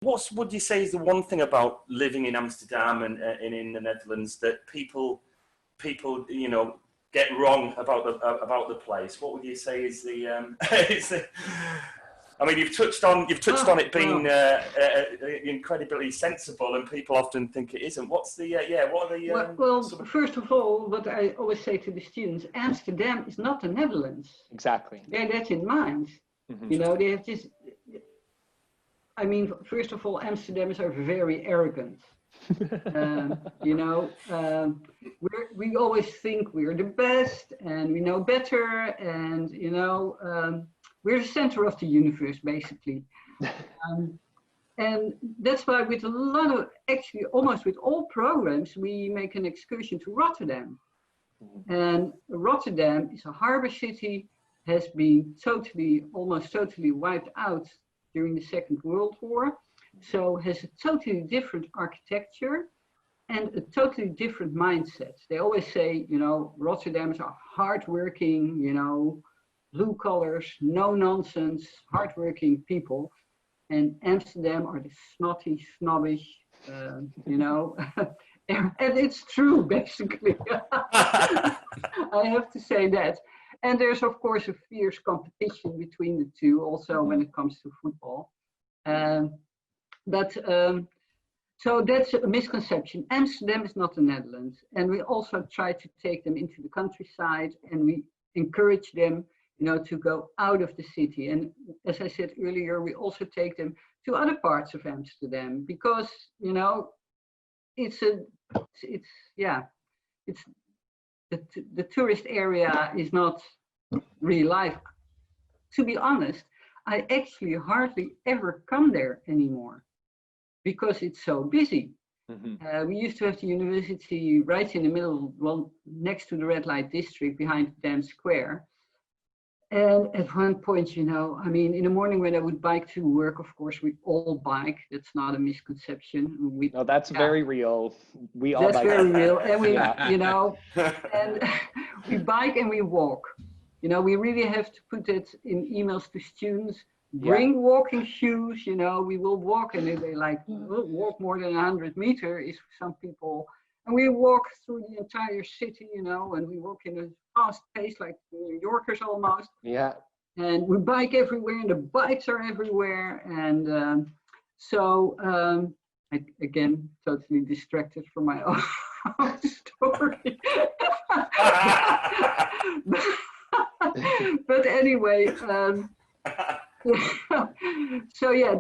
what would you say is the one thing about living in Amsterdam and in the Netherlands that people get wrong about the place? What would you say is the I mean, you've touched on it being incredibly sensible, and people often think it isn't. What's the what are the well, first of all, what I always say to the students: Amsterdam is not the Netherlands. Exactly. Bear that in mind. Mm-hmm. They have this. I mean, first of all, Amsterdamers are very arrogant. We always think we're the best and we know better, and we're the center of the universe, basically. And that's why with a lot of, actually almost with all programs, we make an excursion to Rotterdam. And Rotterdam is a harbor city, has been almost totally wiped out during the Second World War. So has a totally different architecture and a totally different mindset. They always say, Rotterdamers are hardworking, blue collars, no nonsense, hardworking people. And Amsterdam are the snotty, snobbish, and it's true, basically. I have to say that. And there's, of course, a fierce competition between the two, also when it comes to football. So that's a misconception. Amsterdam is not the Netherlands. And we also try to take them into the countryside, and we encourage them, to go out of the city. And as I said earlier, we also take them to other parts of Amsterdam because, it's the tourist area is not really live. To be honest, I actually hardly ever come there anymore because it's so busy. Mm-hmm. We used to have the university right in the middle, well, next to the red light district behind Dam Square. And at one point, in the morning when I would bike to work, of course, we all bike. That's not a misconception. No, that's very real. We all bike. That's very real. And we, and we bike and we walk. We really have to put it in emails to students. Bring walking shoes, we will walk. And they walk more than 100 meters is for some people. And we walk through the entire city, and we walk in a fast pace like New Yorkers almost. Yeah. And we bike everywhere, and the bikes are everywhere. And I, again, totally distracted from my own story. But anyway, so yeah,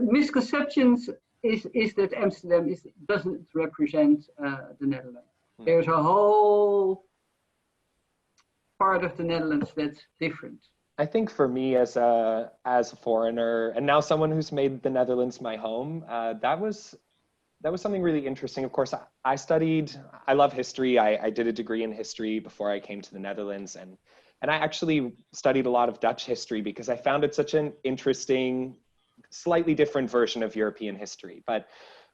misconceptions is that Amsterdam doesn't represent the Netherlands. There's a whole part of the Netherlands that's different. I think for me as a foreigner and now someone who's made the Netherlands my home, that was something really interesting. Of course, I love history. I did a degree in history before I came to the Netherlands, and I actually studied a lot of Dutch history because I found it such an interesting, slightly different version of European history. But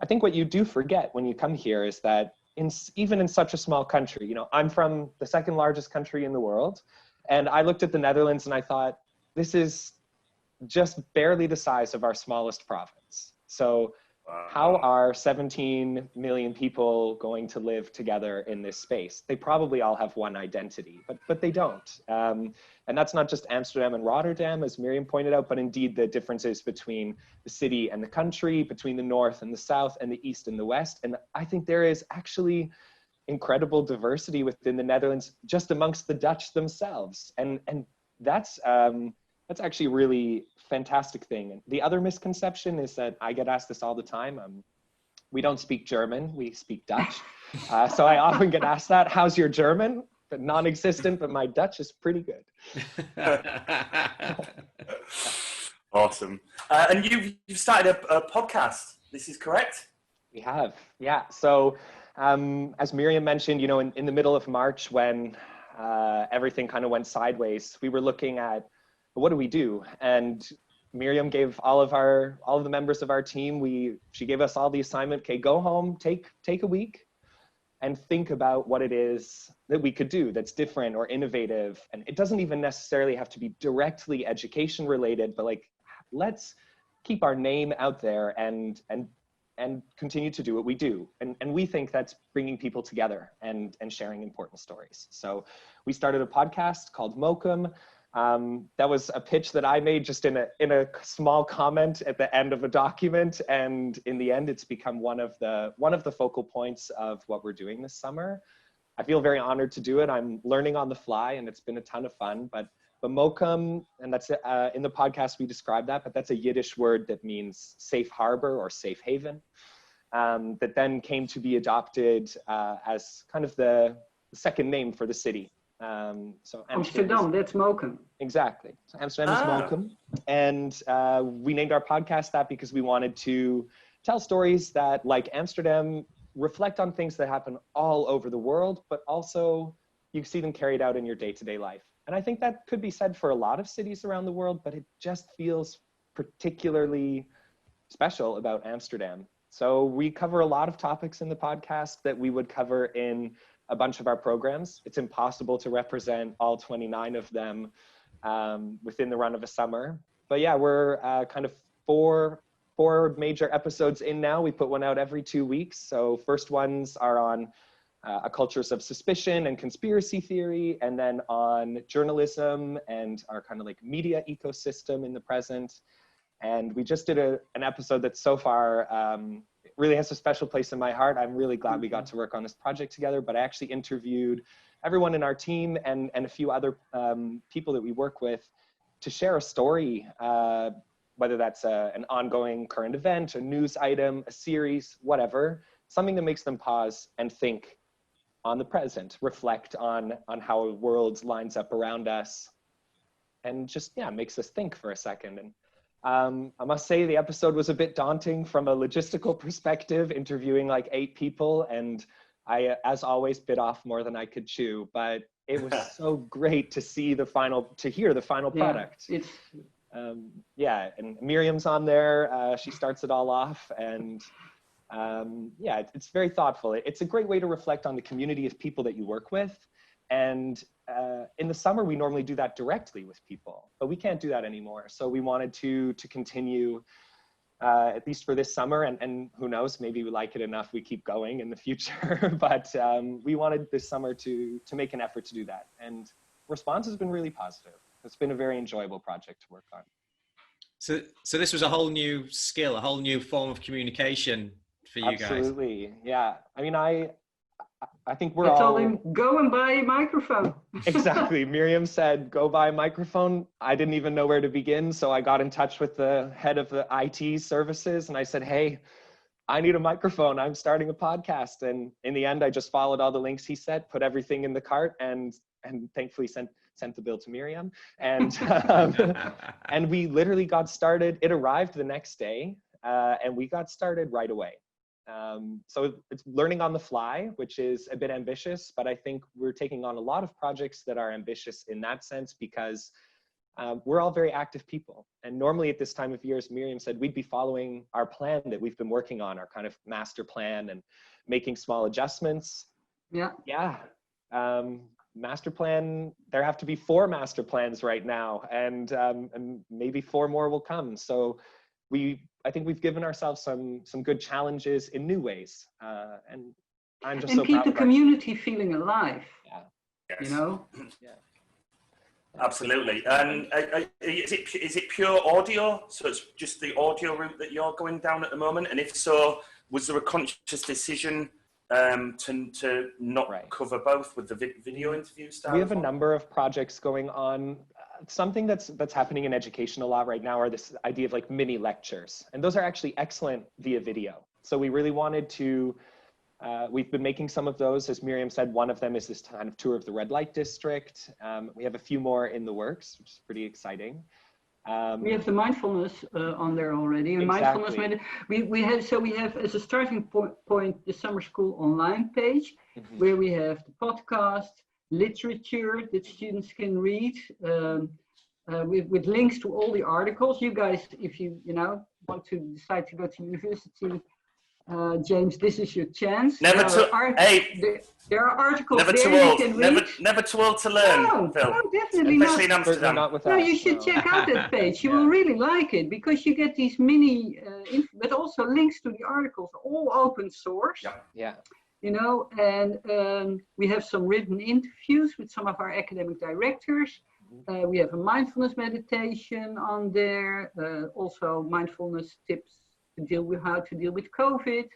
I think what you do forget when you come here is that even in such a small country, I'm from the second largest country in the world, and I looked at the Netherlands and I thought, this is just barely the size of our smallest province. So how are 17 million people going to live together in this space? They probably all have one identity, but they don't. And that's not just Amsterdam and Rotterdam, as Mirjam pointed out, but indeed the differences between the city and the country, between the north and the south, and the east and the west. And I think there is actually incredible diversity within the Netherlands, just amongst the Dutch themselves. And that's actually a really fantastic thing. And the other misconception is that I get asked this all the time. We don't speak German, we speak Dutch. So I often get asked that, how's your German? But non-existent, but my Dutch is pretty good. Awesome. And you've started a podcast, this is correct? We have, yeah. So as Mirjam mentioned, in the middle of March when everything kind of went sideways, we were looking at, what do we do? And Mirjam gave all of the members of our team, she gave us all the assignment, okay, go home, take a week and think about what it is that we could do that's different or innovative. And it doesn't even necessarily have to be directly education related, but let's keep our name out there and continue to do what we do. And we think that's bringing people together and sharing important stories. So we started a podcast called Mokum. That was a pitch that I made just in a small comment at the end of a document. And in the end, it's become one of the focal points of what we're doing this summer. I feel very honored to do it. I'm learning on the fly and it's been a ton of fun, but Mokum, and that's in the podcast we describe that, but that's a Yiddish word that means safe harbor or safe haven, that then came to be adopted as kind of the second name for the city. So Amsterdam, that's Mokum. Exactly. So Amsterdam is Mokum. And we named our podcast that because we wanted to tell stories that, like Amsterdam, reflect on things that happen all over the world, but also you see them carried out in your day-to-day life. And I think that could be said for a lot of cities around the world, but it just feels particularly special about Amsterdam. So we cover a lot of topics in the podcast that we would cover in a bunch of our programs. It's impossible to represent all 29 of them within the run of a summer. But yeah, we're kind of four major episodes in now. We put one out every 2 weeks. So first ones are on cultures of suspicion and conspiracy theory, and then on journalism and our kind of like media ecosystem in the present. And we just did an episode that so far really has a special place in my heart. I'm really glad we got to work on this project together, but I actually interviewed everyone in our team and a few other people that we work with to share a story, whether that's an ongoing current event, a news item, a series, whatever, something that makes them pause and think on the present, reflect on how the world lines up around us, and just, yeah, makes us think for a second. And I must say the episode was a bit daunting from a logistical perspective, interviewing like 8 people, and I, as always, bit off more than I could chew, but it was so great to hear the final product. Yeah, and Mirjam's on there, she starts it all off, and yeah, it's very thoughtful. It's a great way to reflect on the community of people that you work with. And in the summer, we normally do that directly with people, but we can't do that anymore. So we wanted to continue, at least for this summer, and who knows, maybe we like it enough, we keep going in the future. But we wanted this summer to make an effort to do that. And response has been really positive. It's been a very enjoyable project to work on. So this was a whole new skill, a whole new form of communication for you guys. Absolutely, yeah. I mean, I think I told him, go and buy a microphone. Exactly. Mirjam said, go buy a microphone. I didn't even know where to begin. So I got in touch with the head of the IT services and I said, hey, I need a microphone. I'm starting a podcast. And in the end, I just followed all the links he said, put everything in the cart, and thankfully sent the bill to Mirjam. And, and we literally got started. It arrived the next day and we got started right away. So it's learning on the fly, which is a bit ambitious, but I think we're taking on a lot of projects that are ambitious in that sense because we're all very active people. And normally at this time of year, as Mirjam said, we'd be following our plan that we've been working on, our kind of master plan, and making small adjustments. Yeah. Yeah. Master plan, there have to be 4 master plans right now, and maybe 4 more will come. So I think we've given ourselves some good challenges in new ways, and I'm just so proud. And keep the community feeling alive. Yeah. Yes. You know. Yeah. Absolutely. And is it pure audio? So it's just the audio route that you're going down at the moment. And if so, was there a conscious decision to not cover both with the video interview style? We have a number of projects going on. Something that's happening in education a lot right now are this idea of like mini lectures, and those are actually excellent via video. So we really wanted to, we've been making some of those. As Mirjam said, one of them is this kind of tour of the red light district. We have a few more in the works, which is pretty exciting. We have the mindfulness on there already, and exactly. Mindfulness. We have as a starting point the summer school online page, where we have the podcast, literature that students can read, with links to all the articles. You guys, if you want to decide to go to university, James, this is your chance. Never too. There are articles Never there too you old. can read. Never too old to learn, Phil. No, definitely Especially not. in Amsterdam. Not with No, us, you should check out that page. You will really like it because you get these mini, but also links to the articles, all open source. Yeah. You know, and we have some written interviews with some of our academic directors. We have a mindfulness meditation on there, also mindfulness tips to deal with how to deal with COVID.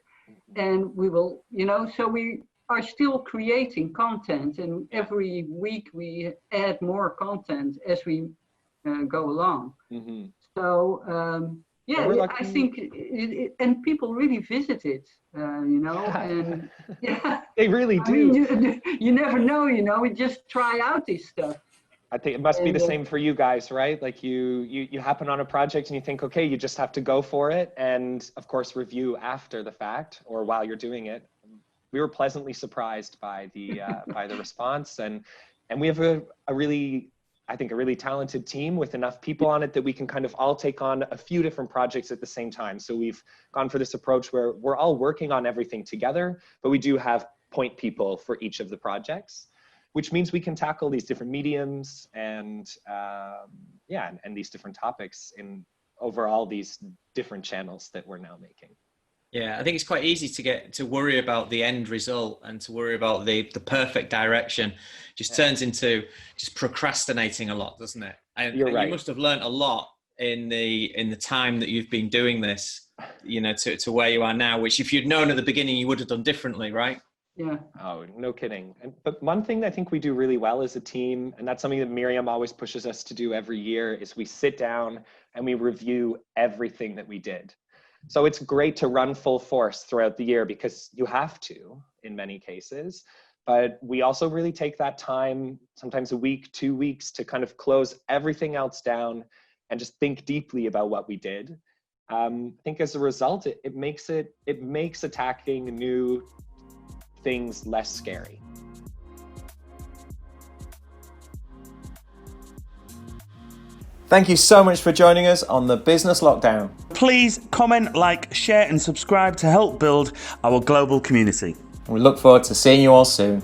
And we will, you know, so we are still creating content, and every week we add more content as we go along. So, I think, and people really visit it, you know, and they really do. I mean, you never know, you know, we just try out this stuff. I think it must be the same for you guys, right? Like you happen on a project and you think, okay, you just have to go for it. And of course, review after the fact or while you're doing it. We were pleasantly surprised by the response. And we have a really talented team with enough people on it that we can kind of all take on a few different projects at the same time. So we've gone for this approach where we're all working on everything together, but we do have point people for each of the projects, which means we can tackle these different mediums and these different topics in overall these different channels that we're now making. Yeah, I think it's quite easy to get to worry about the end result and to worry about the perfect direction. Just turns into just procrastinating a lot, doesn't it? And You're right. You must have learned a lot in the time that you've been doing this, you know, to where you are now, which if you'd known at the beginning, you would have done differently, right? Yeah. Oh, no kidding. But one thing I think we do really well as a team, and that's something that Mirjam always pushes us to do every year, is we sit down and we review everything that we did. So it's great to run full force throughout the year because you have to in many cases, but we also really take that time, sometimes a week, 2 weeks, to kind of close everything else down and just think deeply about what we did. I think as a result, it makes attacking new things less scary. Thank you so much for joining us on the Business Lockdown. Please comment, like, share and subscribe to help build our global community. We look forward to seeing you all soon.